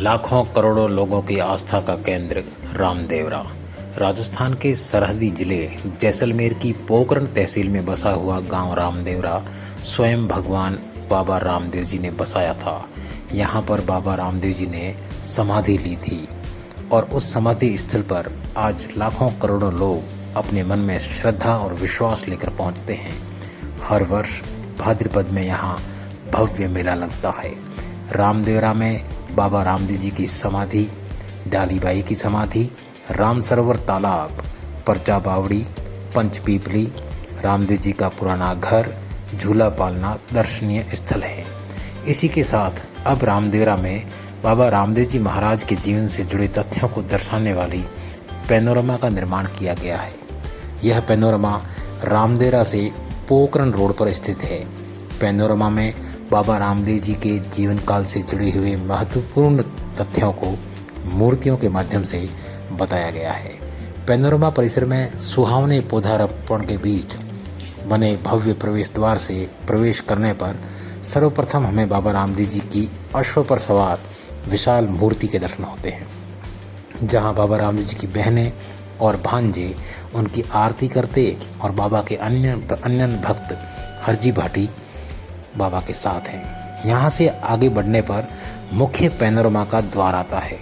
लाखों करोड़ों लोगों की आस्था का केंद्र रामदेवरा राजस्थान के सरहदी जिले जैसलमेर की पोकरण तहसील में बसा हुआ गांव रामदेवरा स्वयं भगवान बाबा रामदेव जी ने बसाया था। यहां पर बाबा रामदेव जी ने समाधि ली थी और उस समाधि स्थल पर आज लाखों करोड़ों लोग अपने मन में श्रद्धा और विश्वास लेकर पहुंचते हैं। हर वर्ष भाद्रपद में यहाँ भव्य मेला लगता है। रामदेवरा में बाबा रामदेव जी की समाधि, डालीबाई की समाधि, राम सरोवर तालाब, परचा बावड़ी, पंचपीपली, रामदेव जी का पुराना घर, झूला पालना दर्शनीय स्थल है। इसी के साथ अब रामदेवरा में बाबा रामदेव जी महाराज के जीवन से जुड़े तथ्यों को दर्शाने वाली पैनोरमा का निर्माण किया गया है। यह पैनोरमा रामदेवरा से पोकरण रोड पर स्थित है। पैनोरमा में बाबा रामदेव जी के जीवन काल से जुड़े हुए महत्वपूर्ण तथ्यों को मूर्तियों के माध्यम से बताया गया है। पैनोरमा परिसर में सुहावने पौधारोपण के बीच बने भव्य प्रवेश द्वार से प्रवेश करने पर सर्वप्रथम हमें बाबा रामदेव जी की अश्व पर सवार विशाल मूर्ति के दर्शन होते हैं, जहां बाबा रामदेव जी की बहनें और भांजे उनकी आरती करते और बाबा के अन्य भक्त हरजी भाटी बाबा के साथ हैं। यहाँ से आगे बढ़ने पर मुख्य पैनोरमा का द्वार आता है।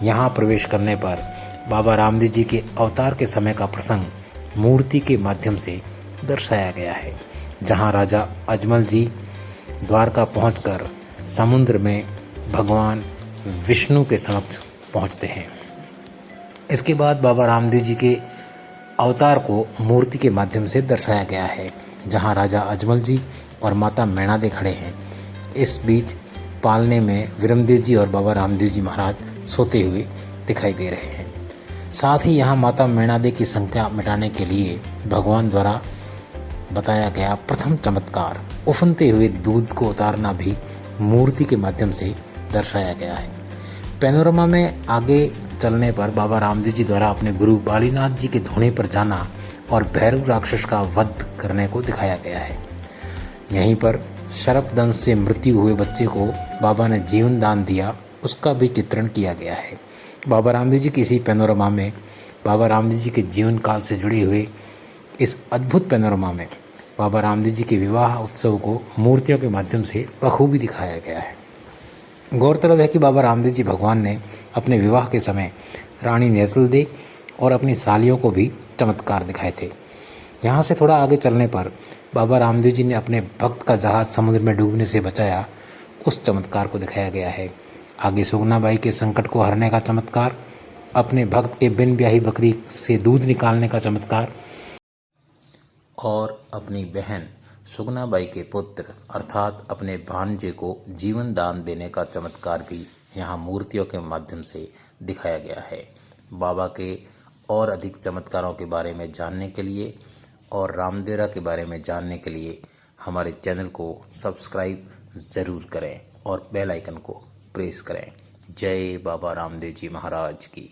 यहाँ प्रवेश करने पर बाबा रामदेव जी के अवतार के समय का प्रसंग मूर्ति के माध्यम से दर्शाया गया है, जहाँ राजा अजमल जी द्वारका पहुंचकर समुद्र में भगवान विष्णु के समक्ष पहुंचते हैं। इसके बाद बाबा रामदेव जी के अवतार को मूर्ति के माध्यम से दर्शाया गया है, जहां राजा अजमल जी और माता मैणादेवी खड़े हैं। इस बीच पालने में विरमदेव जी और बाबा रामदेव जी महाराज सोते हुए दिखाई दे रहे हैं। साथ ही यहाँ माता मैणादेवी की शंका मिटाने के लिए भगवान द्वारा बताया गया प्रथम चमत्कार उफनते हुए दूध को उतारना भी मूर्ति के माध्यम से दर्शाया गया है। पैनोरमा में आगे चलने पर बाबा रामदेव जी द्वारा अपने गुरु बालीनाथ जी के धोने पर जाना और भैरव राक्षस का वध करने को दिखाया गया है। यहीं पर सर्पदंश से मृत्यु हुए बच्चे को बाबा ने जीवन दान दिया, उसका भी चित्रण किया गया है। बाबा रामदेव जी की इसी पैनोरमा में बाबा रामदेव जी के जीवन काल से जुड़े हुए इस अद्भुत पैनोरमा में बाबा रामदेव जी के विवाह उत्सव को मूर्तियों के माध्यम से बखूबी दिखाया गया है। गौरतलब है कि बाबा रामदेव जी भगवान ने अपने विवाह के समय रानी नेत्रल और अपनी सालियों को भी चमत्कार दिखाए थे। यहाँ से थोड़ा आगे चलने पर बाबा रामदेव जी ने अपने भक्त का जहाज समुद्र में डूबने से बचाया, उस चमत्कार को दिखाया गया है। आगे सुगनाबाई के संकट को हरने का चमत्कार, अपने भक्त के बिन ब्याही बकरी से दूध निकालने का चमत्कार और अपनी बहन सुगनाबाई के पुत्र अर्थात अपने भांजे को जीवन दान देने का चमत्कार भी यहाँ मूर्तियों के माध्यम से दिखाया गया है। बाबा के और अधिक चमत्कारों के बारे में जानने के लिए और रामदेवरा के बारे में जानने के लिए हमारे चैनल को सब्सक्राइब ज़रूर करें और बेल आइकन को प्रेस करें। जय बाबा रामदेव जी महाराज की।